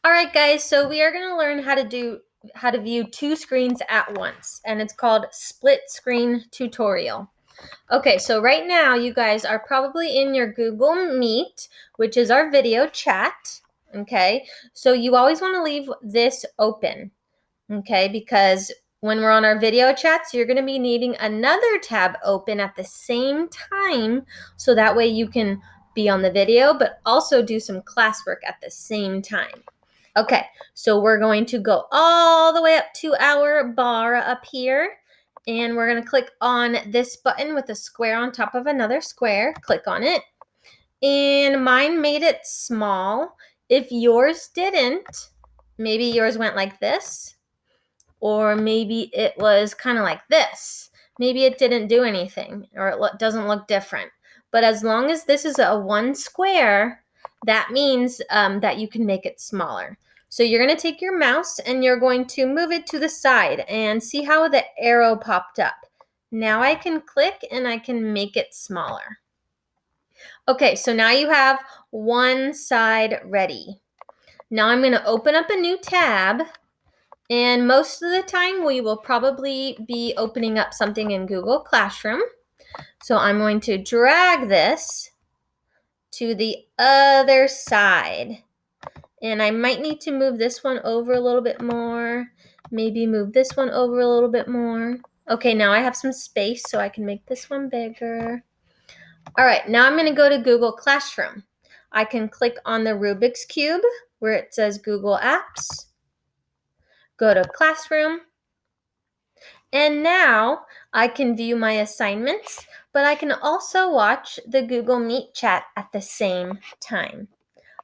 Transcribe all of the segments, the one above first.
All right, guys, so we are going to learn how to view two screens at once, and it's called split screen tutorial. Okay, so right now you guys are probably in your Google Meet, which is our video chat, okay? So you always want to leave this open, okay? Because when we're on our video chats, you're going to be needing another tab open at the same time, so that way you can be on the video, but also do some classwork at the same time. Okay, so we're going to go all the way up to our bar up here, and we're going to click on this button with a square on top of another square. Click on it, and mine made it small. If yours didn't, maybe yours went like this, or maybe it was kind of like this. Maybe it didn't do anything, or it doesn't look different. But as long as this is a one square, that means that you can make it smaller. So you're going to take your mouse and you're going to move it to the side and see how the arrow popped up. Now I can click and I can make it smaller. Okay, so now you have one side ready. Now I'm going to open up a new tab, and most of the time we will probably be opening up something in Google Classroom. So I'm going to drag this to the other side. And I might need to move this one over a little bit more. Maybe move this one over a little bit more. Okay, now I have some space, so I can make this one bigger. All right, now I'm going to go to Google Classroom. I can click on the Rubik's Cube where it says Google Apps. Go to Classroom. And now I can view my assignments, but I can also watch the Google Meet chat at the same time.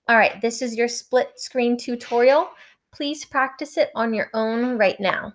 All right, this is your split screen tutorial. Please practice it on your own right now.